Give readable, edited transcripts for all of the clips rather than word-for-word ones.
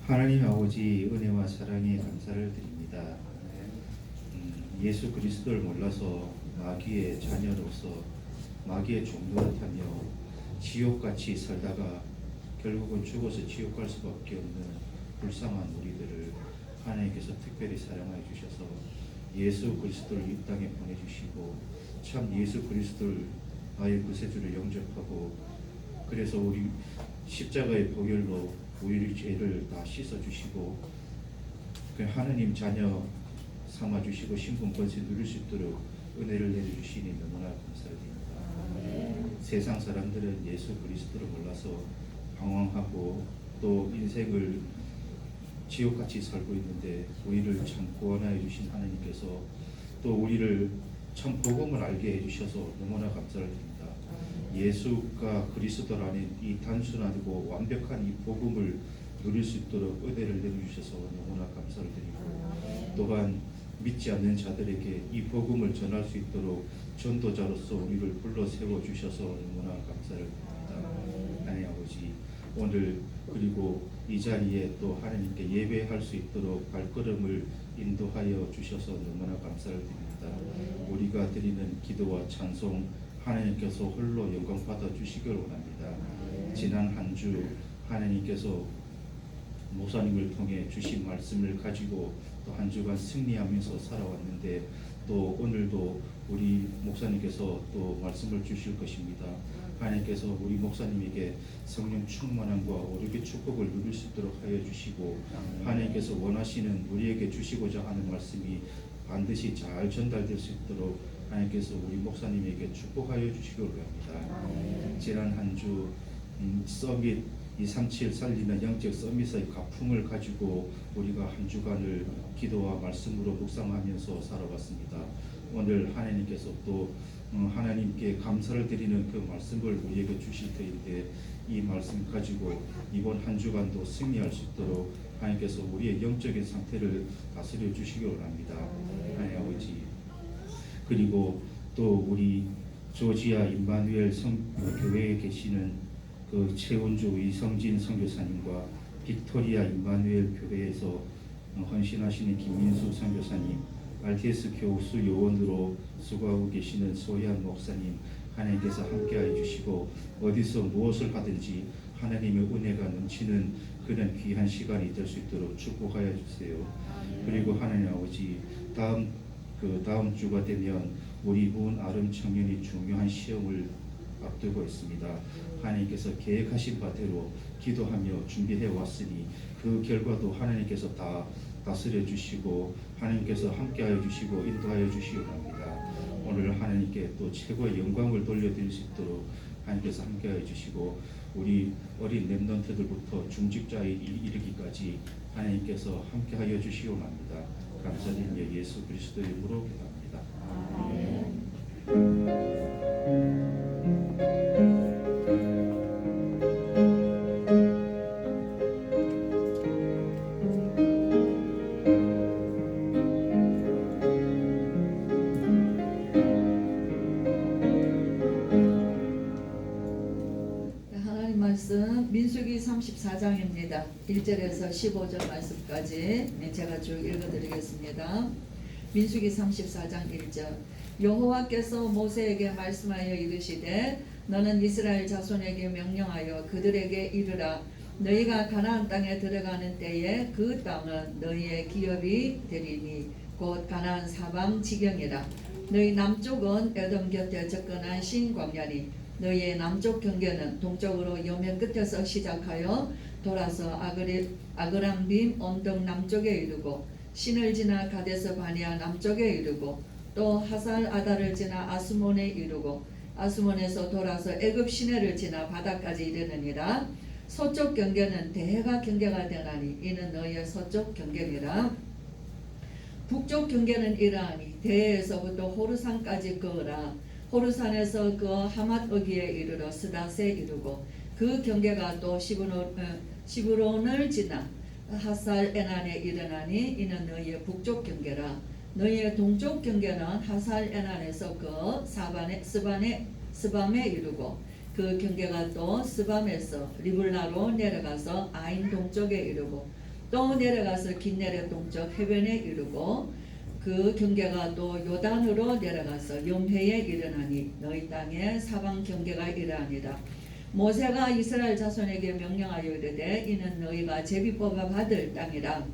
하나님 아버지 은혜와 사랑에 감사를 드립니다. 예수 그리스도를 몰라서 마귀의 자녀로서 마귀의 종노릇하며 지옥같이 살다가 결국은 죽어서 지옥 갈 수밖에 없는 불쌍한 우리들을 하나님께서 특별히 사랑하여 주셔서 예수 그리스도를 이 땅에 보내주시고 참 예수 그리스도를 나의 구세주를 영접하고 그래서 우리 십자가의 보혈로 우리 죄를 다 씻어주시고 그 하느님 자녀 삼아주시고 신분 권세 누릴 수 있도록 은혜를 내려주시니 너무나 감사드립니다. 세상 사람들은 예수 그리스도를 몰라서 방황하고 또 인생을 지옥같이 살고 있는데 우리를 참 구원하여 주신 하나님께서 또 우리를 참 복음을 알게 해주셔서 너무나 감사를 드립니다. 예수가 그리스도라는 이 단순하고 완벽한 이 복음을 누릴 수 있도록 은혜를 내려주셔서 너무나 감사를 드리고 또한 믿지 않는 자들에게 이 복음을 전할 수 있도록 전도자로서 우리를 불러 세워주셔서 너무나 감사를 드립니다. 하나님 아버지 오늘 그리고 이 자리에 또 하나님께 예배할 수 있도록 발걸음을 인도하여 주셔서 너무나 감사를 드립니다. 우리가 드리는 기도와 찬송 하나님께서 홀로 영광 받아 주시길 원합니다. 지난 한 주 하나님께서 목사님을 통해 주신 말씀을 가지고 또 한 주간 승리하면서 살아왔는데 또 오늘도 우리 목사님께서 또 말씀을 주실 것입니다. 하나님께서 우리 목사님에게 성령 충만함과 오륙의 축복을 누릴 수 있도록 하여 주시고 하나님께서 원하시는 우리에게 주시고자 하는 말씀이 반드시 잘 전달될 수 있도록 하나님께서 우리 목사님에게 축복하여 주시기 원합니다. 지난 한 주 서밋 237 살리는 영적 서밋의 가풍을 가지고 우리가 한 주간을 기도와 말씀으로 묵상하면서 살아왔습니다. 오늘 하나님께서 또 하나님께 감사를 드리는 그 말씀을 우리에게 주실 터인데 이 말씀 가지고 이번 한 주간도 승리할 수 있도록 하나님께서 우리의 영적인 상태를 다스려 주시기 원합니다. 하나님 아버지 그리고 또 우리 조지아 임마누엘 교회에 계시는 그 최원주 이성진 선교사님과 빅토리아 임마누엘 교회에서 헌신하시는 김민수 선교사님, RTS 교수 요원으로 수고하고 계시는 소희안 목사님 하나님께서 함께하여 주시고 어디서 무엇을 하든지 하나님의 은혜가 넘치는 그런 귀한 시간이 될 수 있도록 축복하여 주세요. 그리고 하나님 아버지 다음 주가 되면 우리 문 아름 청년이 중요한 시험을 앞두고 있습니다. 하나님께서 계획하신 바대로 기도하며 준비해 왔으니 그 결과도 하나님께서 다 다스려 주시고 하나님께서 함께하여 주시고 인도하여 주시기 바랍니다. 오늘 하나님께 또 최고의 영광을 돌려드릴 수 있도록 하나님께서 함께하여 주시고 우리 어린 렘넌트들부터 중직자에 이르기까지 하나님께서 함께하여 주시기 원합니다. 감사드리며 예수 그리스도의 이름으로 기도합니다. 아멘. 민수기 34장입니다. 1절에서 15절 말씀까지 제가 쭉 읽어드리겠습니다. 민수기 34장 1절 여호와께서 모세에게 말씀하여 이르시되 너는 이스라엘 자손에게 명령하여 그들에게 이르라 너희가 가나안 땅에 들어가는 때에 그 땅은 너희의 기업이 되리니 곧 가나안 사방 지경이라 너희 남쪽은 에돔 곁에 접근한 신광야니 너희의 남쪽 경계는 동쪽으로 여면 끝에서 시작하여 돌아서 아그람빔 언덕 남쪽에 이르고 신을 지나 가데스 바니아 남쪽에 이르고 또 하살 아다를 지나 아스몬에 이르고 아스몬에서 돌아서 애굽 시내를 지나 바다까지 이르느니라. 서쪽 경계는 대해가 경계가 되나니 이는 너희의 서쪽 경계니라. 북쪽 경계는 이러하니 대해에서부터 호르산까지 그으라. 호르산에서 그 하맛어기에 이르러 스닷에 이르고 그 경계가 또 시브론을 지나 하살 에난에 이르나니 이는 너희의 북쪽 경계라. 너희의 동쪽 경계는 하살 에난에서 그 스밤에 이르고 그 경계가 또 스밤에서 리블라로 내려가서 아인 동쪽에 이르고 또 내려가서 긴네렛 동쪽 해변에 이르고 그 경계가 또 요단으로 내려가서 염회에 이르나니 너희 땅의 사방 경계가 이러하니라. 모세가 이스라엘 자손에게 명령하여 이르되 이는 너희가 제비뽑아 받을 땅이라.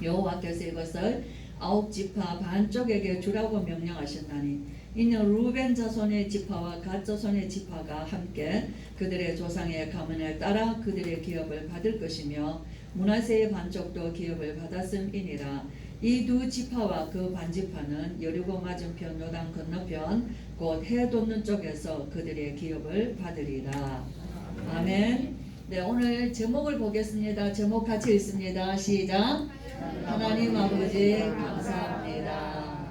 여호와께서 이것을 9지파 반쪽에게 주라고 명령하셨나니 이는 루벤 자손의 지파와 갓 자손의 지파가 함께 그들의 조상의 가문에 따라 그들의 기업을 받을 것이며 므낫세의 반쪽도 기업을 받았음이니라. 이 두 지파와 그 반지파는 여리고 맞은편 요단 건너편 곧 해 돋는 쪽에서 그들의 기업을 받으리라. 아멘. 네, 오늘 제목을 보겠습니다. 제목 같이 읽습니다. 시작. 하나님 아버지 감사합니다.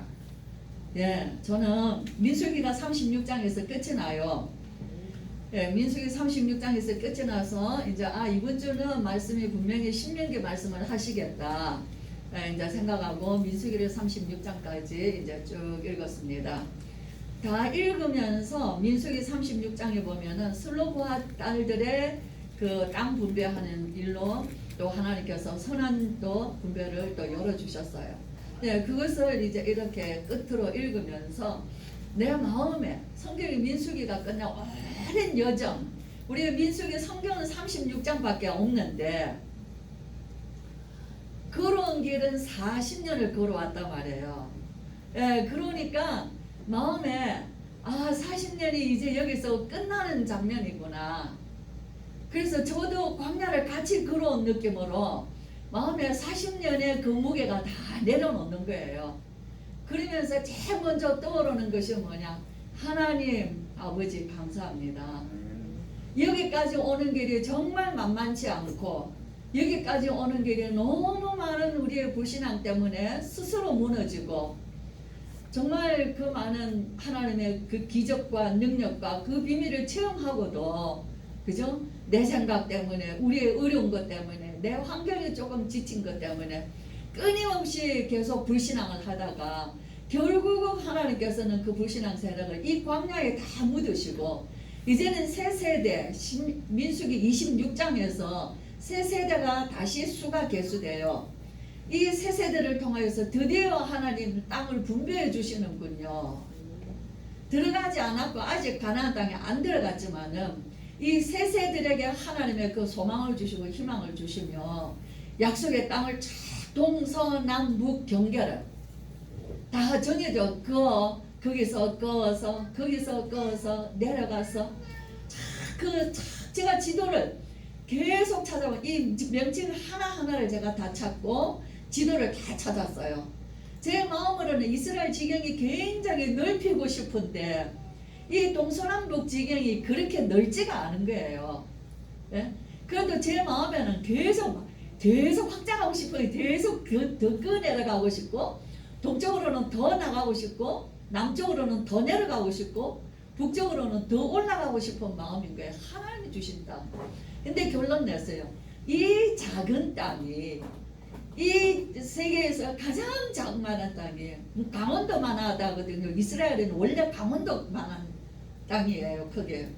예, 저는 민수기가 36장에서 끝이 나요. 예, 민수기 36장에서 끝이 나서 이제 이번 주는 말씀이 분명히 신명기 말씀을 하시겠다. 예, 이제 생각하고 민수기를 36장까지 이제 쭉 읽었습니다. 다 읽으면서 민수기 36장에 보면은 슬로브핫 딸들의 그 땅 분배하는 일로 또 하나님께서 선한 또 분배를 또 열어주셨어요. 네, 그것을 이제 이렇게 끝으로 읽으면서 내 마음에 성경의 민수기가 끝나 오랜 여정, 우리가 민수기 성경은 36장밖에 없는데 걸어온 길은 40년을 걸어왔단 말이에요. 예, 그러니까 마음에 40년이 이제 여기서 끝나는 장면이구나. 그래서 저도 광야를 같이 걸어온 느낌으로 마음에 40년의 그 무게가 다 내려놓는 거예요. 그러면서 제일 먼저 떠오르는 것이 뭐냐? 하나님 아버지 감사합니다. 여기까지 오는 길이 정말 만만치 않고 여기까지 오는 길이 너무 많은 우리의 불신앙 때문에 스스로 무너지고 정말 그 많은 하나님의 그 기적과 능력과 그 비밀을 체험하고도 그죠? 내 생각 때문에 우리의 어려운 것 때문에 내 환경이 조금 지친 것 때문에 끊임없이 계속 불신앙을 하다가 결국 하나님께서는 그 불신앙 세력을 이 광야에 다 묻으시고 이제는 새 세대 민수기 26장에서 새 세대가 다시 수가 개수돼요. 이 새 세대를 통하여서 드디어 하나님 땅을 분배해 주시는군요. 들어가지 않았고 아직 가나안 땅에 안 들어갔지만은 이 새 세대들에게 하나님의 그 소망을 주시고 희망을 주시며 약속의 땅을 동서남북 경계를 다 정해져 거기서 꺼서 내려가서 제가 지도를 계속 찾아본 이 명칭 하나하나를 제가 다 찾고 지도를 다 찾았어요. 제 마음으로는 이스라엘 지경이 굉장히 넓히고 싶은데 이 동서남북 지경이 그렇게 넓지가 않은 거예요. 예? 그래도 제 마음에는 계속 확장하고 싶어요. 계속 더 내려가고 싶고 동쪽으로는 더 나가고 싶고 남쪽으로는 더 내려가고 싶고 북쪽으로는 더 올라가고 싶은 마음인 거예요. 하나님이 주신 땅. 근데 결론 냈어요. 이 작은 땅이 이 세계에서 가장 작만한 땅이에요. 강원도만 하다거든요. 이스라엘은 원래 강원도만한 땅이에요. 크게.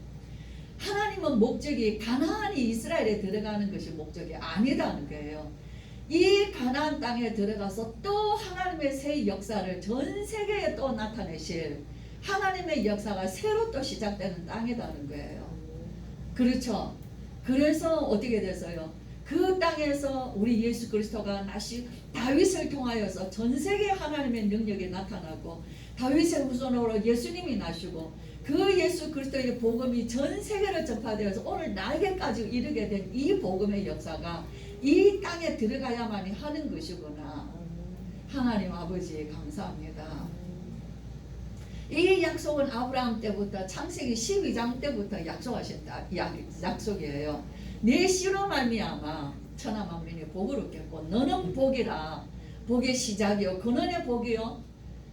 하나님은 목적이 가나안이 이스라엘에 들어가는 것이 목적이 아니다는 거예요. 이 가나안 땅에 들어가서 또 하나님의 새 역사를 전 세계에 또 나타내실 하나님의 역사가 새로 또 시작되는 땅이라는 거예요. 그렇죠. 그래서 어떻게 됐어요? 그 땅에서 우리 예수 그리스도가 다시 다윗을 통하여서 전 세계 하나님의 능력이 나타나고 다윗의 후손으로 예수님이 나시고 그 예수 그리스도의 복음이 전 세계로 전파되어서 오늘 나에게까지 이르게 된 이 복음의 역사가 이 땅에 들어가야만이 하는 것이구나. 하나님 아버지 감사합니다. 이 약속은 아브라함 때부터 창세기 12장 때부터 약속하셨다. 약속이에요. 내 씨로 말미암아 천하 만민이 복을 얻겠고 너는 복이라. 복의 시작이요 근원의 복이요.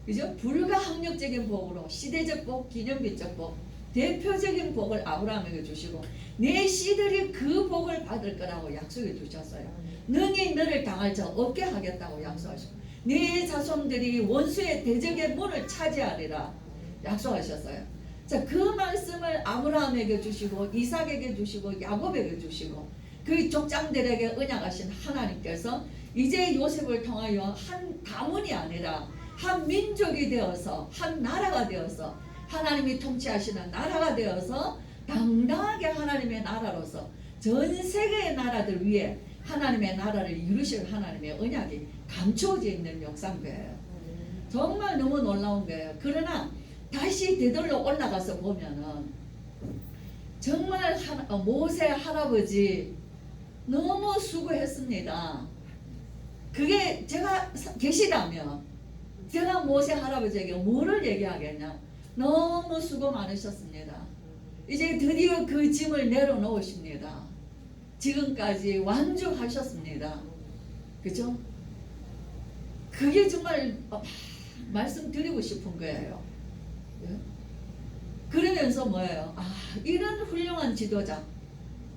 그죠? 불가항력적인 복으로 시대적 복, 기념비적 복, 대표적인 복을 아브라함에게 주시고 내 씨들이 그 복을 받을 거라고 약속해 주셨어요. 능히 너를 당할 자 없게 하겠다고 약속하시고 네 자손들이 원수의 대적의 문을 차지하리라 약속하셨어요. 자, 그 말씀을 아브라함에게 주시고 이삭에게 주시고 야곱에게 주시고 그 족장들에게 언약하신 하나님께서 이제 요셉을 통하여 한 가문이 아니라 한 민족이 되어서 한 나라가 되어서 하나님이 통치하시는 나라가 되어서 당당하게 하나님의 나라로서 전 세계의 나라들 위에 하나님의 나라를 이루실 하나님의 언약이 감추어져 있는 역사인 거예요. 정말 너무 놀라운 거예요. 그러나 다시 되돌려 올라가서 보면은 정말 모세 할아버지 너무 수고했습니다. 그게 제가 계시다면 제가 모세 할아버지에게 뭐를 얘기하겠냐. 너무 수고 많으셨습니다. 이제 드디어 그 짐을 내려놓으십니다. 지금까지 완주하셨습니다. 그죠? 그게 정말 말씀드리고 싶은 거예요. 그러면서 뭐예요? 이런 훌륭한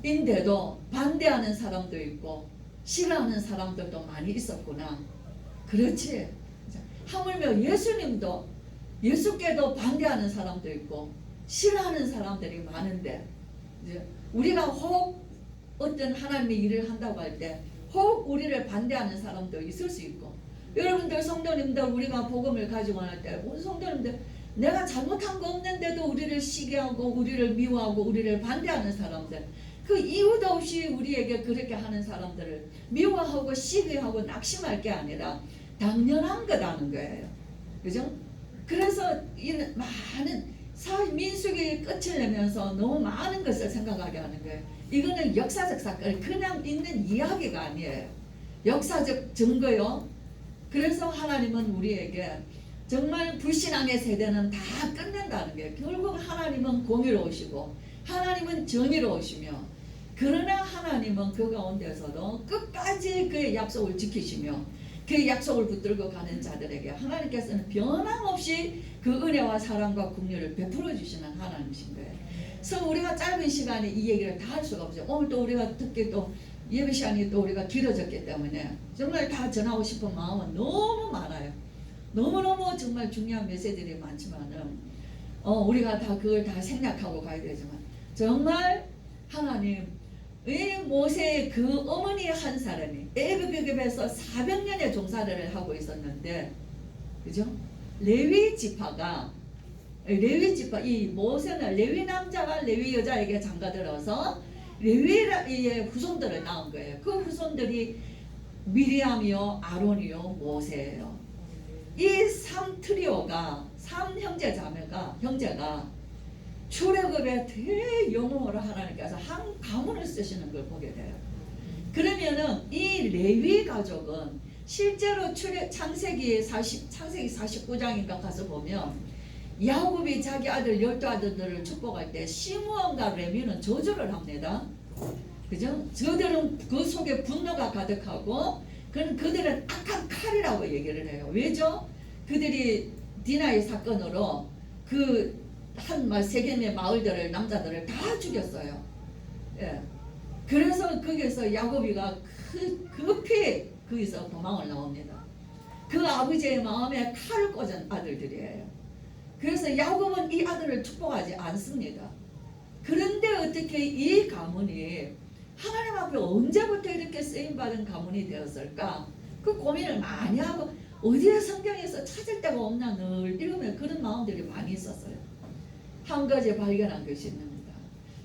지도자인데도 반대하는 사람도 있고 싫어하는 사람들도 많이 있었구나. 그렇지. 하물며 예수님도 예수께도 반대하는 사람도 있고 싫어하는 사람들이 많은데 이제 우리가 혹 어떤 하나님의 일을 한다고 할 때 혹 우리를 반대하는 사람도 있을 수 있고 여러분들 성도님들 우리가 복음을 가지고 할 때 우리 성도님들 내가 잘못한 거 없는데도 우리를 시기하고 우리를 미워하고 우리를 반대하는 사람들 그 이유도 없이 우리에게 그렇게 하는 사람들을 미워하고 시기하고 낙심할 게 아니라 당연한 거라는 거예요. 그죠? 그래서 이런 많은 민수기의 끝을 내면서 너무 많은 것을 생각하게 하는 거예요. 이거는 역사적 사건, 그냥 있는 이야기가 아니에요. 역사적 증거요. 그래서 하나님은 우리에게 정말 불신앙의 세대는 다 끝낸다는 거예요. 결국 하나님은 공의로우시고 하나님은 정의로우시며 그러나 하나님은 그 가운데서도 끝까지 그의 약속을 지키시며 그 약속을 붙들고 가는 자들에게 하나님께서는 변함없이 그 은혜와 사랑과 긍휼을 베풀어 주시는 하나님이신 거예요. 그래서 우리가 짧은 시간에 이 얘기를 다 할 수가 없어요. 오늘 또 우리가 듣기 또 예배 시간이 또 우리가 길어졌기 때문에 정말 다 전하고 싶은 마음은 너무 많아요. 너무너무 정말 중요한 메시지들이 많지만은 우리가 다 그걸 다 생략하고 가야 되지만 정말 하나님 이 모세의 그 어머니 한 사람이 애굽에서 400년의 종살이를 하고 있었는데 그죠? 레위 지파 이 모세는 레위 남자가 레위 여자에게 장가들어서 레위의 후손들을 낳은 거예요. 그 후손들이 미리암이요 아론이요 모세예요. 이 3트리오가 3형제가 출애굽의 대영웅으로 하나님께서 한 가문을 쓰시는 걸 보게 돼요. 그러면은 이 레위 가족은 실제로 창세기 49장인가 가서 보면 야곱이 자기 아들 12아들들을 축복할 때 시므온과 레위는 저주를 합니다. 그죠? 저들은 그 속에 분노가 가득하고 그들은 악한 칼이라고 얘기를 해요. 왜죠? 그들이 디나의 사건으로 그 세겜의 마을들을 남자들을 다 죽였어요. 예. 그래서 거기서 야곱이가 급히 거기서 도망을 나옵니다. 그 아버지의 마음에 칼을 꽂은 아들들이에요. 그래서 야곱은 이 아들을 축복하지 않습니다. 그런데 어떻게 이 가문이 하나님 앞에 언제부터 이렇게 쓰임받은 가문이 되었을까? 그 고민을 많이 하고 어디에 성경에서 찾을 데가 없나 늘 읽으면 그런 마음들이 많이 있었어요. 한 가지 발견한 것이 있습니다.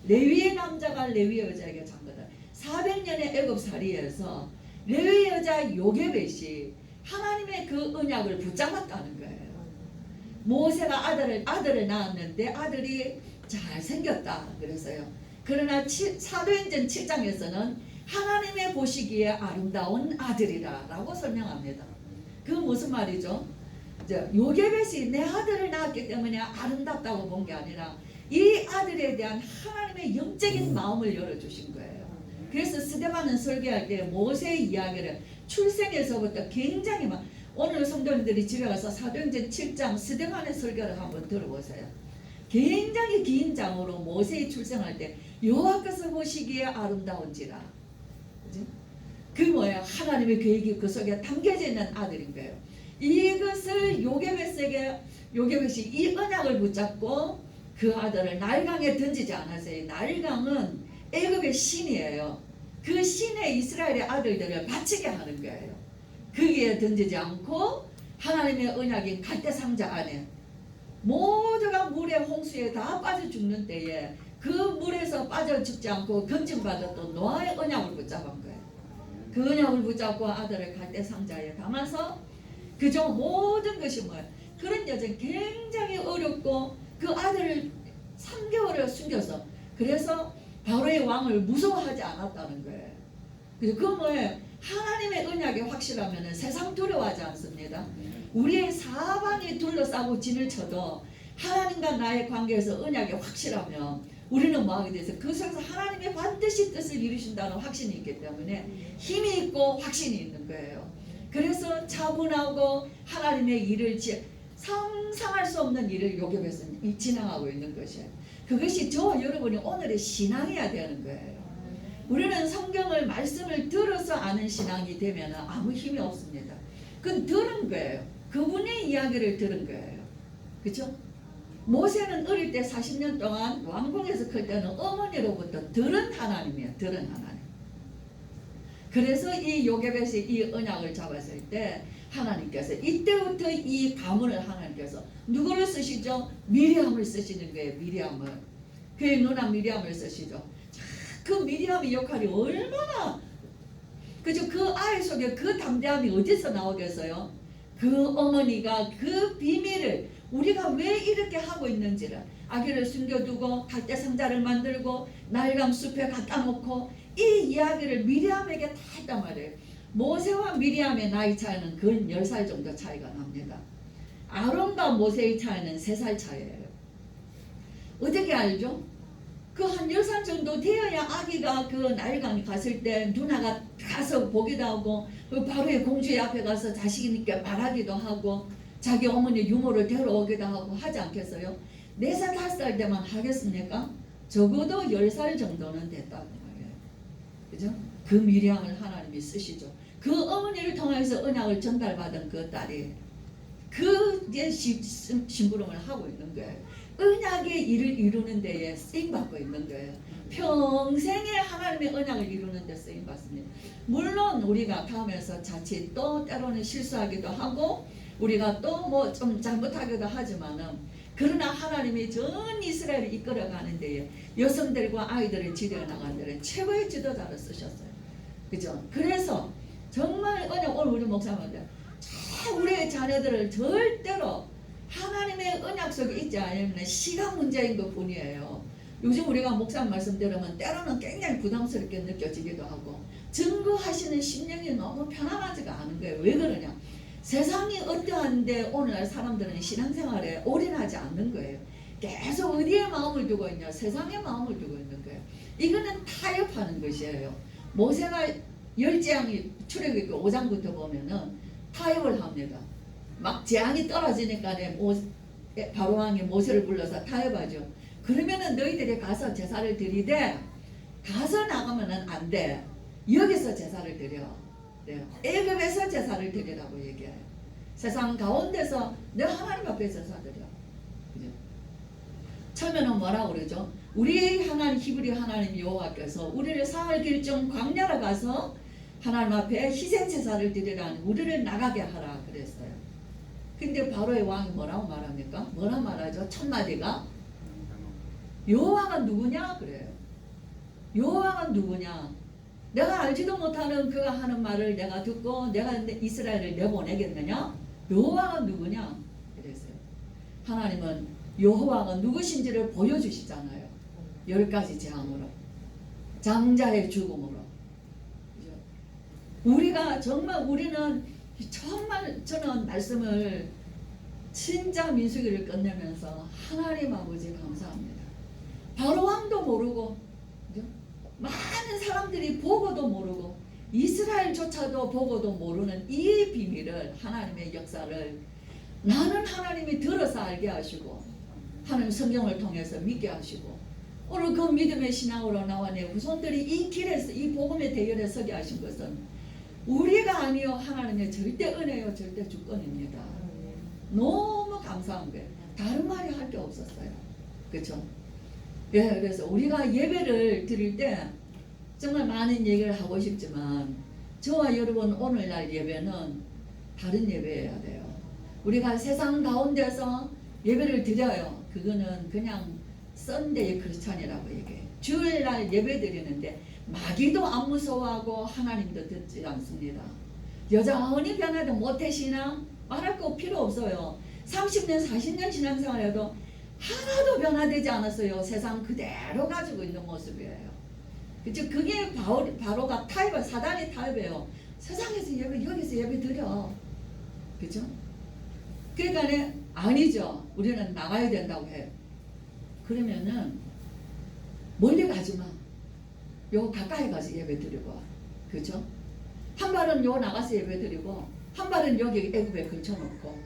레위의 남자가 레위 여자에게 장가다. 400년의 애굽살이에서 레위 여자 요게벳이 하나님의 그 언약을 붙잡았다는 거예요. 모세가 아들을 낳았는데 아들이 잘생겼다 그랬어요. 그러나 사도행전 7장에서는 하나님의 보시기에 아름다운 아들이라 라고 설명합니다. 그 무슨 말이죠? 요게벳이 내 아들을 낳았기 때문에 아름답다고 본 게 아니라 이 아들에 대한 하나님의 영적인 마음을 열어주신 거예요. 그래서 스데반은 설교할 때 모세의 이야기를 출생에서부터 굉장히 막, 오늘 성도님들이 집에 가서 사도행전 7장 스데반의 설교를 한번 들어보세요. 굉장히 긴 장으로 모세의 출생할 때 여호와께서 보시기에 아름다운지라. 그지? 그 뭐예요? 하나님의 계획이 그 속에 담겨져 있는 아들인 거예요. 이것을 요게벳이 이 언약을 붙잡고 그 아들을 나일강에 던지지 않았어요. 나일강은 애굽의 신이에요. 그 신의 이스라엘의 아들들을 바치게 하는 거예요. 거기에 던지지 않고 하나님의 언약인 갈대 상자 안에 모두가 물에 홍수에 다 빠져 죽는 때에 그 물에서 빠져 죽지 않고 검증받았던 노아의 언약을 붙잡은 거예요. 그 언약을 붙잡고 아들을 갈대 상자에 담아서 그저 모든 것이 뭐예요? 그런 여정 굉장히 어렵고 그 아들을 3개월을 숨겨서 그래서 바로의 왕을 무서워하지 않았다는 거예요. 그래서 그 뭐예요? 하나님의 언약이 확실하면 세상 두려워하지 않습니다. 우리의 사방이 둘러싸고 진을 쳐도 하나님과 나의 관계에서 언약이 확실하면 우리는 뭐하게 돼서 그 속에서 하나님의 반드시 뜻을 이루신다는 확신이 있기 때문에 힘이 있고 확신이 있는 거예요. 그래서 차분하고 하나님의 일을 상상할 수 없는 일을 요게벳은 진행하고 있는 것이에요. 그것이 저와 여러분이 오늘의 신앙이어야 되는 거예요. 우리는 성경을 말씀을 들어서 아는 신앙이 되면 아무 힘이 없습니다. 그건 들은 거예요. 그분의 이야기를 들은 거예요. 그렇죠? 모세는 어릴 때 40년 동안 왕궁에서 클 때는 어머니로부터 들은 하나님이에요. 들은 하나님. 그래서 이 요게벳이 이 언약을 잡았을 때 하나님께서 이때부터 이 가문을 하나님께서 누구를 쓰시죠? 미리암을 쓰시는 거예요. 미리암을. 그의 누나 미리암을 쓰시죠. 그 미리암의 역할이 얼마나 그죠? 그 아이 속에 그 담대함이 어디서 나오겠어요? 그 어머니가 그 비밀을 우리가 왜 이렇게 하고 있는지를 아기를 숨겨두고 갈대 상자를 만들고 나일강 숲에 갖다 놓고 이 이야기를 미리암에게 다 했단 말이에요. 모세와 미리암의 나이 차이는 근 10살 정도 차이가 납니다. 아론과 모세의 차이는 3살 차이예요. 어떻게 알죠? 그 한 10살 정도 되어야 아기가 그 나일강에 갔을 때 누나가 가서 보기도 하고 그 바로의 공주의 앞에 가서 자식이니까 말하기도 하고 자기 어머니 유모를 데려오기도 하고 하지 않겠어요? 4살 5살 때만 하겠습니까? 적어도 10살 정도는 됐다는 거예요. 그죠? 그 미리암을 하나님이 쓰시죠. 그 어머니를 통해서 언약을 전달받은 그 딸이 그 심부름을 하고 있는 거예요. 언약의 일을 이루는 데에 쓰임받고 있는 거예요. 평생에 하나님의 언약을 이루는 데 쓰임받습니다. 물론 우리가 다음에서 자칫 또 때로는 실수하기도 하고 우리가 또 뭐 좀 잘못하기도 하지만은 그러나 하나님이 전 이스라엘을 이끌어가는 데에 여성들과 아이들을 지도해 나가는 데는 최고의 지도자를 쓰셨어요. 그죠? 그래서 정말 언약 오늘 우리 목사님한테 우리의 자녀들을 절대로 하나님의 언약 속에 있지 않으면 시간 문제인 것 뿐이에요. 요즘 우리가 목사님 말씀 들으면 때로는 굉장히 부담스럽게 느껴지기도 하고 증거하시는 심령이 너무 편안하지가 않은 거예요. 왜 그러냐? 세상이 어떠한데 오늘날 사람들은 신앙생활에 올인하지 않는 거예요. 계속 어디에 마음을 두고 있냐? 세상에 마음을 두고 있는 거예요. 이거는 타협하는 것이에요. 모세가 열재앙이 출애굽기 5장부터 보면은 타협을 합니다. 막 재앙이 떨어지니까 바로왕이 모세를 불러서 타협하죠. 그러면은 너희들이 가서 제사를 드리되 가서 나가면은 안 돼. 여기서 제사를 드려. 네. 애굽에서 제사를 드리라고 얘기해요. 세상 가운데서 내 하나님 앞에 제사 드려. 그죠? 처음에는 뭐라고 그러죠? 우리 하나님 히브리 하나님 여호와께서 우리를 사흘 길쯤 광야로 가서 하나님 앞에 희생 제사를 드리라는 우리를 나가게 하라 그랬어요. 근데 바로의 왕이 뭐라고 말합니까? 뭐라 말하죠? 첫 마디가 여호와가 누구냐 그래요. 여호와가 누구냐? 내가 알지도 못하는 그가 하는 말을 내가 듣고 내가 이스라엘을 내보내겠느냐? 여호와가 누구냐? 그랬어요. 하나님은 여호와가 누구신지를 보여주시잖아요. 10가지 재앙으로, 장자의 죽음으로. 우리가 정말 우리는 정말 저는 말씀을 진짜 민수기를 끝내면서 하나님 아버지 감사합니다. 바로왕도 모르고, 그죠? 많은 사람들이 보고도 모르고 이스라엘조차도 보고도 모르는 이 비밀을, 하나님의 역사를 나는 하나님이 들어서 알게 하시고 하나님 성경을 통해서 믿게 하시고 오늘 그 믿음의 신앙으로 나와 내 후손들이 이 길에서 이 복음의 대열에 서게 하신 것은 우리가 아니요 하나님의 절대 은혜요 절대 주권입니다. 너무 감사한 거예요. 다른 말이 할 게 없었어요. 그렇죠? 예, 그래서 우리가 예배를 드릴 때 정말 많은 얘기를 하고 싶지만 저와 여러분 오늘날 예배는 다른 예배여야 돼요. 우리가 세상 가운데서 예배를 드려요. 그거는 그냥 썬데이 크리스찬이라고 얘기해요. 주일날 예배 드리는데 마귀도 안 무서워하고 하나님도 듣지 않습니다. 여전히 변화도 모태신앙 말할 거 필요 없어요. 30년 40년 신앙생활해도 하나도 변화되지 않았어요. 세상 그대로 가지고 있는 모습이에요. 그쵸? 그게 바로가 타입, 사단의 타입이에요. 세상에서 예배, 여기서 예배 드려. 그죠? 그러니까 아니죠. 우리는 나가야 된다고 해요. 그러면은 멀리 가지 마. 요 가까이 가서 예배 드리고 와. 그죠? 한 발은 요 나가서 예배 드리고 한 발은 여기 애굽에 걸쳐놓고,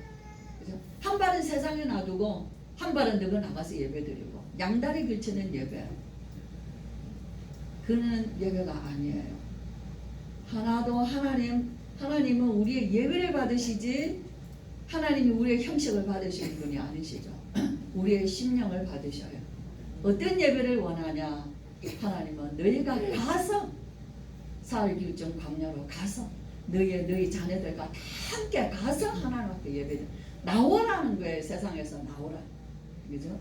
그죠? 한 발은 세상에 놔두고 한 발은 너가 나가서 예배 드리고 양다리 걸치는 예배. 그는 예배가 아니에요. 하나도 하나님은 우리의 예배를 받으시지 하나님이 우리의 형식을 받으시는 분이 아니시죠. 우리의 심령을 받으셔요. 어떤 예배를 원하냐? 하나님은 너희가 가서 사흘기울정 광야로 가서 너희 자녀들과 다 함께 가서 하나님 앞에 예배를 나오라는 거예요. 세상에서 나오라. 그죠?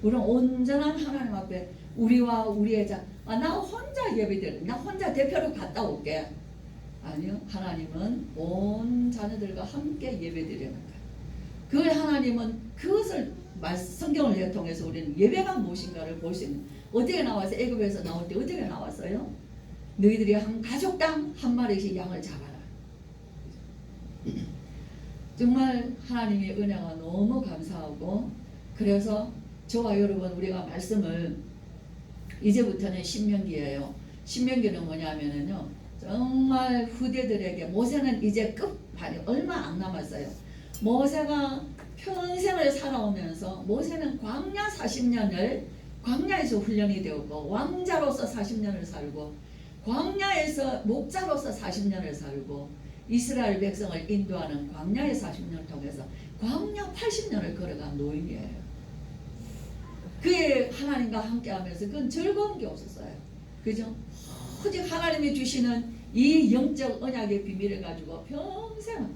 우리는 온전한 하나님 앞에 우리와 우리의 나 혼자 예배드려. 나 혼자 대표로 갔다 올게. 아니요. 하나님은 온 자녀들과 함께 예배드리는 거예요. 그걸 하나님은 그것을 성경을 통해서 우리는 예배가 무엇인가를 볼 수 있는. 어떻게 나와서 애굽에서 나올 때 어떻게 나왔어요? 너희들이 한 가족당 한 마리씩 양을 잡아라. 정말 하나님의 은혜가 너무 감사하고, 그래서 저와 여러분 우리가 말씀을 이제부터는 신명기예요. 신명기는 뭐냐면은요, 정말 후대들에게 모세는 이제 끝판이 얼마 안 남았어요. 모세가 평생을 살아오면서 모세는 광야 40년을 광야에서 훈련이 되었고 왕자로서 40년을 살고 광야에서 목자로서 40년을 살고 이스라엘 백성을 인도하는 광야의 40년을 통해서 광야 80년을 걸어간 노인이에요. 그의 하나님과 함께하면서 그건 즐거운 게 없었어요. 그죠? 오직 하나님이 주시는 이 영적 언약의 비밀을 가지고 평생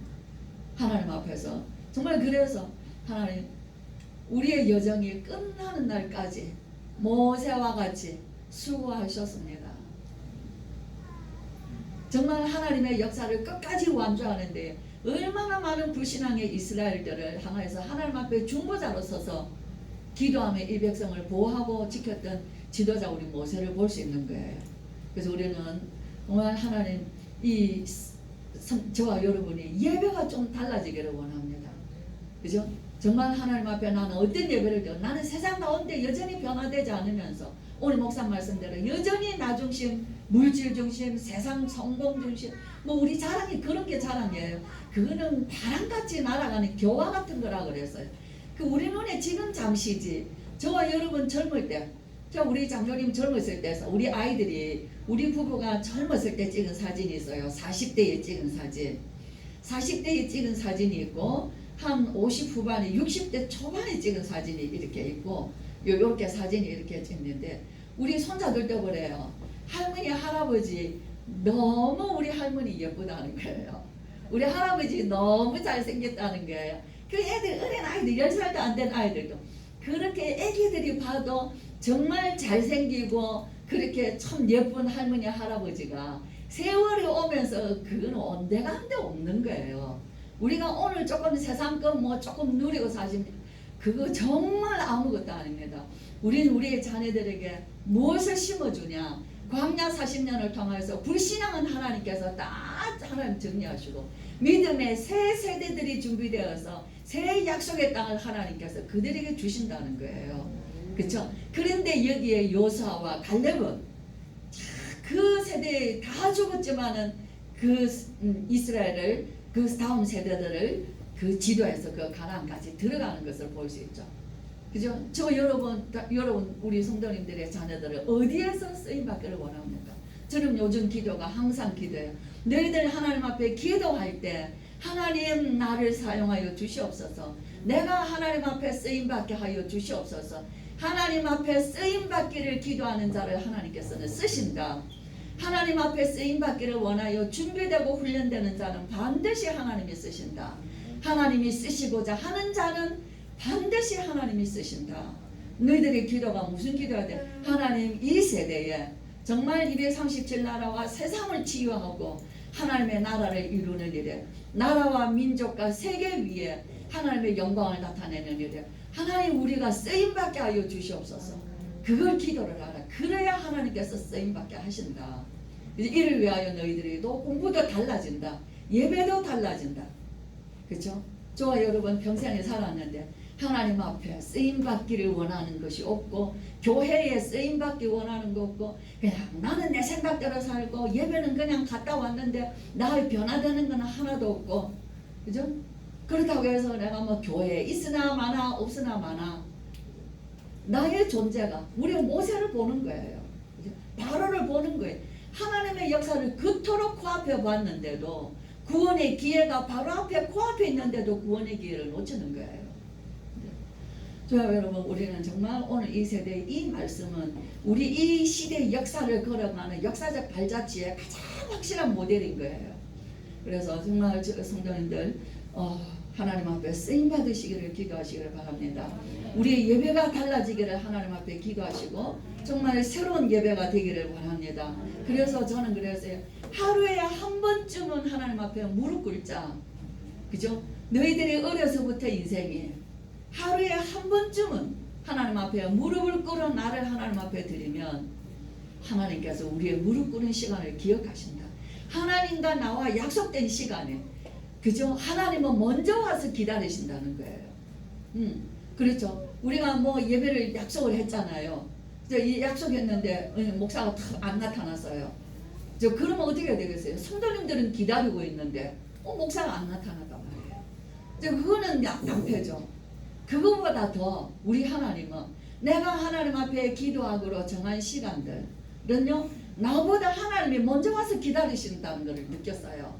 하나님 앞에서 정말 그래서 하나님 우리의 여정이 끝나는 날까지 모세와 같이 수고하셨습니다. 정말 하나님의 역사를 끝까지 완주하는데 얼마나 많은 불신앙의 이스라엘들을 향해서 하나님 앞에 중보자로 서서 기도하며 이 백성을 보호하고 지켰던 지도자 우리 모세를 볼 수 있는 거예요. 그래서 우리는 정말 하나님 저와 여러분이 예배가 좀 달라지기를 원합니다. 그죠? 정말 하나님 앞에 나는 어떤 예배를 드려? 나는 세상 가운데 여전히 변화되지 않으면서 오늘 목사 말씀대로 여전히 나 중심, 물질 중심, 세상 성공 중심, 뭐 우리 자랑이 그런 게 자랑이에요. 그거는 바람같이 날아가는 교화 같은 거라 그랬어요. 그 우리 눈에 지금 잠시지. 저와 여러분 젊을 때, 우리 장로님 젊었을 때, 우리 아이들이 우리 부부가 젊었을 때 찍은 사진이 있어요. 40대에 찍은 사진. 40대에 찍은 사진이 있고 한 50 후반에 60대 초반에 찍은 사진이 이렇게 있고 요렇게 사진이 이렇게 찍는데 우리 손자들도 그래요. 할머니 할아버지 너무 우리 할머니 예쁘다는 거예요. 우리 할아버지 너무 잘생겼다는 거예요. 그 애들 어린 아이들 10살도 안 된 아이들도 그렇게 애기들이 봐도 정말 잘생기고 그렇게 참 예쁜 할머니 할아버지가 세월이 오면서 그건 온데간데 없는 거예요. 우리가 오늘 조금 세상 거 뭐 조금 누리고 사십니다. 그거 정말 아무것도 아닙니다. 우리는 우리의 자녀들에게 무엇을 심어주냐, 광야 40년을 통해서 불신앙은 하나님께서 다 하나님 정리하시고 믿음의 새 세대들이 준비되어서 새 약속의 땅을 하나님께서 그들에게 주신다는 거예요. 그렇죠? 그런데 여기에 요수아와 갈렙은 그 세대에 다 죽었지만은 그 이스라엘을 그 다음 세대들을 그 지도해서 그 가나안까지 들어가는 것을 볼 수 있죠. 그죠? 저 여러분 우리 성도님들의 자녀들을 어디에서 쓰임 받기를 원합니까? 저는 요즘 기도가 항상 기도해요. 너희들 하나님 앞에 기도할 때 하나님 나를 사용하여 주시옵소서. 내가 하나님 앞에 쓰임 받게 하여 주시옵소서. 하나님 앞에 쓰임 받기를 기도하는 자를 하나님께서는 쓰신다. 하나님 앞에 쓰임 받기를 원하여 준비되고 훈련되는 자는 반드시 하나님이 쓰신다. 하나님이 쓰시고자 하는 자는 반드시 하나님이 쓰신다. 너희들의 기도가 무슨 기도가 돼? 하나님 이 세대에 정말 237나라와 세상을 치유하고 하나님의 나라를 이루는 일에 나라와 민족과 세계 위에 하나님의 영광을 나타내는 일에 하나님 우리가 쓰임받게 하여 주시옵소서. 그걸 기도를 하라. 그래야 하나님께서 쓰임받게 하신다. 이를 위하여 너희들이 또 공부도 달라진다. 예배도 달라진다. 그렇죠? 저와 여러분 평생에 살았는데 하나님 앞에 쓰임받기를 원하는 것이 없고 교회에 쓰임받기 원하는 거 없고 그냥 나는 내 생각대로 살고 예배는 그냥 갔다 왔는데 나의 변화되는 건 하나도 없고 그죠? 그렇다고 해서 내가 뭐 교회에 있으나 마나 없으나 마나 나의 존재가 우리 모세를 보는 거예요. 그죠? 바로를 보는 거예요. 하나님의 역사를 그토록 코앞에 봤는데도 구원의 기회가 바로 앞에 코앞에 있는데도 구원의 기회를 놓치는 거예요. 저와 여러분 우리는 정말 오늘 이 세대의 이 말씀은 우리 이 시대의 역사를 걸어가는 역사적 발자취의 가장 확실한 모델인 거예요. 그래서 정말 성도님들 하나님 앞에 쓰임 받으시기를 기도하시기를 바랍니다. 우리의 예배가 달라지기를 하나님 앞에 기도하시고 정말 새로운 예배가 되기를 원합니다. 그래서 저는 그랬어요. 하루에 한 번쯤은 하나님 앞에 무릎 꿇자. 그죠? 너희들이 어려서부터 인생이 하루에 한 번쯤은 하나님 앞에 무릎을 꿇어 나를 하나님 앞에 드리면 하나님께서 우리의 무릎 꿇는 시간을 기억하신다. 하나님과 나와 약속된 시간에 그죠? 하나님은 먼저 와서 기다리신다는 거예요. 그렇죠? 우리가 뭐 예배를 약속을 했잖아요. 이 약속했는데 목사가 안 나타났어요. 그러면 어떻게 되겠어요? 성도님들은 기다리고 있는데 목사가 안 나타났단 말이에요. 그거는 낭패죠. 그거보다 더 우리 하나님은 내가 하나님 앞에 기도하기로 정한 시간들은요 나보다 하나님이 먼저 와서 기다리신다는 것을 느꼈어요.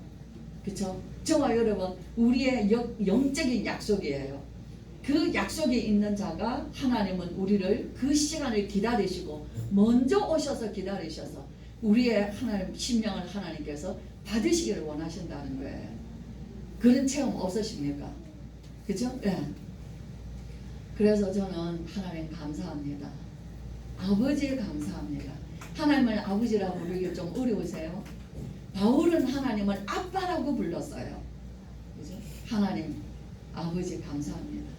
그렇죠? 저와 여러분 우리의 영적인 약속이에요. 그 약속이 있는 자가 하나님은 우리를 그 시간을 기다리시고 먼저 오셔서 기다리셔서 우리의 하나님 심령을 하나님께서 받으시기를 원하신다는 거예요. 그런 체험 없으십니까? 그렇죠? 네. 그래서 저는 하나님 감사합니다. 아버지 감사합니다. 하나님을 아버지라고 부르기 좀 어려우세요? 바울은 하나님을 아빠라고 불렀어요. 그죠? 하나님 아버지 감사합니다.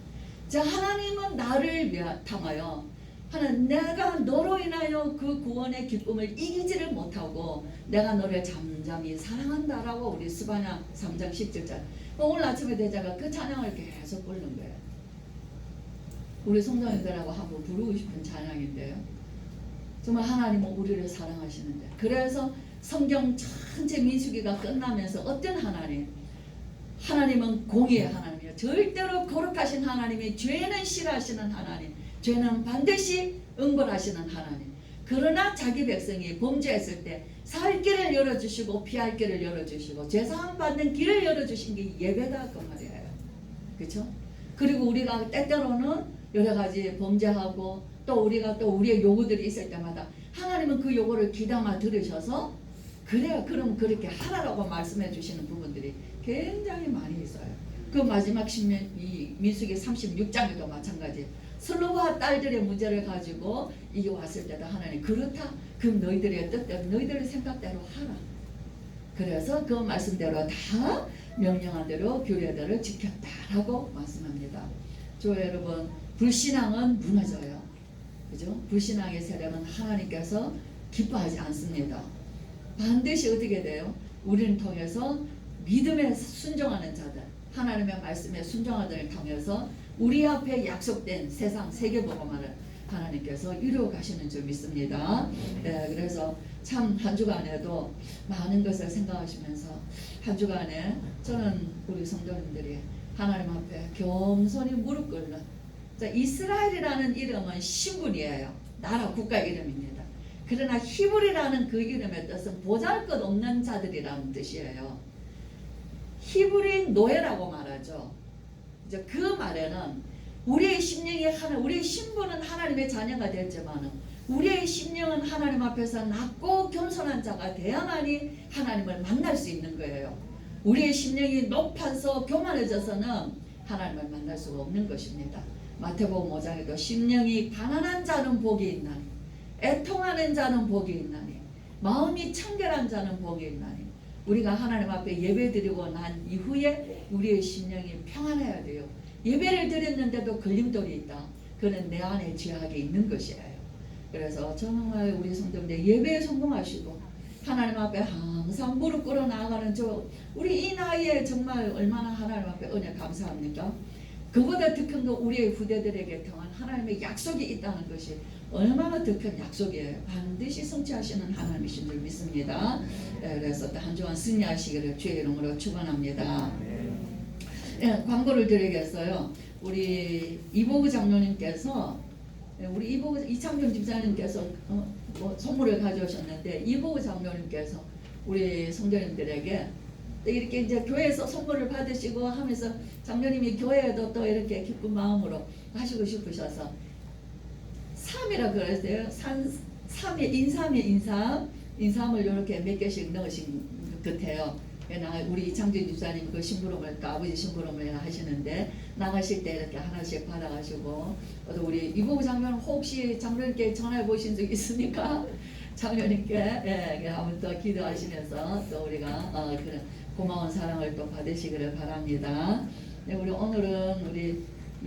자, 하나님은 나를 위하여 하나님 내가 너로 인하여 그 구원의 기쁨을 이기지를 못하고 내가 너를 잠잠히 사랑한다라고 우리 스바냐 3장 17절 오늘 아침에 대자가 그 찬양을 계속 부르는 거예요. 우리 성도님들하고 한번 부르고 싶은 찬양인데요. 정말 하나님은 우리를 사랑하시는데 그래서 성경 전체 민수기가 끝나면서 어떤 하나님? 하나님은 공의의 하나님이에요. 절대로 거룩하신 하나님이 죄는 싫어하시는 하나님, 죄는 반드시 응벌하시는 하나님. 그러나 자기 백성이 범죄했을 때 살 길을 열어주시고 피할 길을 열어주시고 죄사함 받는 길을 열어주신 게 예배다 그 말이에요. 그렇죠? 그리고 우리가 때때로는 여러 가지 범죄하고 또 우리가 또 우리의 요구들이 있을 때마다 하나님은 그 요구를 귀담아 들으셔서 그래요. 그럼 그렇게 하라라고 말씀해 주시는 부분들이 굉장히 많이 있어요. 그 마지막 이 민수기 36장에도 마찬가지. 슬로와 딸들의 문제를 가지고 이게 왔을 때도 하나님 그렇다. 그럼 너희들의 뜻대로 너희들의 생각대로 하라. 그래서 그 말씀대로 다 명령한 대로 규례대로 지켰다라고 말씀합니다. 저 여러분 불신앙은 무너져요. 그죠? 불신앙의 세력은 하나님께서 기뻐하지 않습니다. 반드시 어떻게 돼요? 우리를 통해서 믿음에 순종하는 자들, 하나님의 말씀에 순종하는 자를 통해서 우리 앞에 약속된 세상 세계복음화를 하나님께서 이루어 가시는 줄 믿습니다. 그래서 참 한 주간에도 많은 것을 생각하시면서 한 주간에 저는 우리 성도님들이 하나님 앞에 겸손히 무릎 꿇는, 이스라엘이라는 이름은 신분이에요. 나라 국가 이름입니다. 그러나 히브리라는 그 이름의 뜻은 보잘것없는 자들이라는 뜻이에요. 히브리 노예라고 말하죠. 이제 그 말에는 우리의 심령이 우리의 신분은 하나님의 자녀가 됐지만은 우리의 심령은 하나님 앞에서 낮고 겸손한 자가 돼야만이 하나님을 만날 수 있는 거예요. 우리의 심령이 높아서 교만해져서는 하나님을 만날 수가 없는 것입니다. 마태복음 5장에도 심령이 가난한 자는 복이 있나니, 애통하는 자는 복이 있나니, 마음이 청결한 자는 복이 있나니. 우리가 하나님 앞에 예배드리고 난 이후에 우리의 심령이 평안해야 돼요. 예배를 드렸는데도 걸림돌이 있다. 그는 내 안에 죄악이 있는 것이에요. 그래서 정말 우리 성도님들 예배에 성공하시고 하나님 앞에 항상 무릎 꿇어 나아가는 우리 이 나이에 정말 얼마나 하나님 앞에 은혜 감사합니까? 그보다 더 큰 거 우리의 후대들에게 통한 하나님의 약속이 있다는 것이 얼마나 더 큰 약속이에요. 반드시 성취하시는 하나님이신 줄 믿습니다. 그래서 한 주간 승리하시기를 주의 이름으로 축원합니다. 광고를 드리겠어요. 우리 이보우 장로님께서, 우리 이창준 집사님께서 선물을 가져오셨는데, 이보우 장로님께서 우리 성도님들에게 이렇게 이제 교회에서 선물을 받으시고 하면서 장로님이 교회에도 또 이렇게 기쁜 마음으로 하시고 싶으셔서 3이라 그랬어요. 인삼을 이렇게 몇 개씩 넣으신 것 같아요. 우리 이창준 집사님 그 심부름을, 또 아버지 심부름을 하시는데 나가실 때 이렇게 하나씩 받아가시고, 또 우리 이보우 장로님 혹시 장로님께 전화해 보신 적 있습니까? 장로님께 한번 더 기도하시면서 또 우리가 그런 고마운 사랑을 또 받으시기를 바랍니다. 우리 오늘은 우리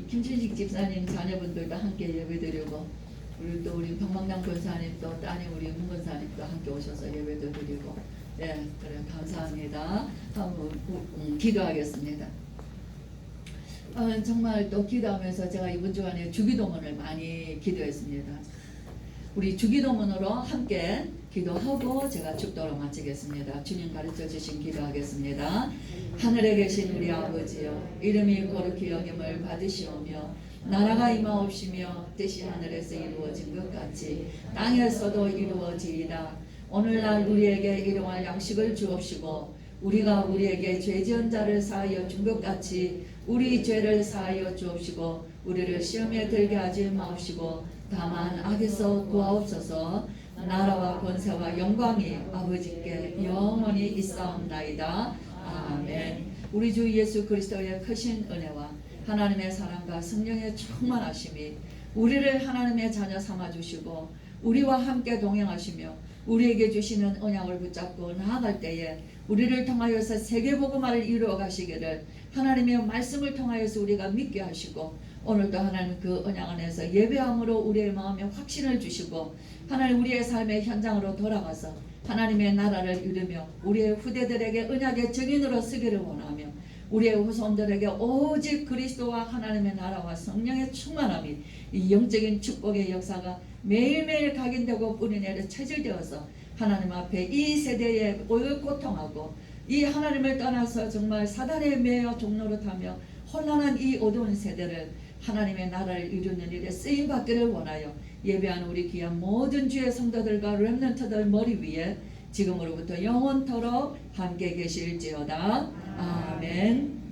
김춘식 집사님 자녀분들도 함께 예배드리고, 우리 박망장 권사님 또 따님 우리 문 권사님도 함께 오셔서 예배도 드리고, 그래 감사합니다. 한번 기도하겠습니다. 정말 또 기도하면서 제가 이번 주간에 주기도문을 많이 기도했습니다. 우리 주기도문으로 함께 기도하고 제가 축도로 마치겠습니다. 주님 가르쳐 주신 기도하겠습니다. 하늘에 계신 우리 아버지여, 이름이 거룩히 여김을 받으시오며 나라가 임하옵시며 뜻이 하늘에서 이루어진 것 같이 땅에서도 이루어지이다. 오늘날 우리에게 일용할 양식을 주옵시고 우리가 우리에게 죄 지은 자를 사하여 준 것 같이 우리 죄를 사하여 주옵시고 우리를 시험에 들게 하지 마옵시고 다만 악에서 구하옵소서. 나라와 권세와 영광이 아버지께 영원히 있사옵나이다. 아멘. 우리 주 예수 그리스도의 크신 은혜와 하나님의 사랑과 성령의 충만하심이 우리를 하나님의 자녀 삼아주시고 우리와 함께 동행하시며 우리에게 주시는 언약을 붙잡고 나아갈 때에 우리를 통하여서 세계복음화를 이루어 가시기를 하나님의 말씀을 통하여서 우리가 믿게 하시고, 오늘도 하나님 그 언약 안에서 예배함으로 우리의 마음에 확신을 주시고 하나님 우리의 삶의 현장으로 돌아가서 하나님의 나라를 이루며 우리의 후대들에게 언약의 증인으로 서기를 원하며 우리의 후손들에게 오직 그리스도와 하나님의 나라와 성령의 충만함이 이 영적인 축복의 역사가 매일매일 각인되고 뿌리내려 체질되어서 하나님 앞에 이 세대에 고통하고 이 하나님을 떠나서 정말 사단에 매여 종로로 타며 혼란한 이 어두운 세대를 하나님의 나라를 이루는 일에 쓰임받기를 원하여 예배하는 우리 귀한 모든 주의 성도들과 렘넌트들 머리 위에 지금으로부터 영원토록 함께 계실지어다. 아멘.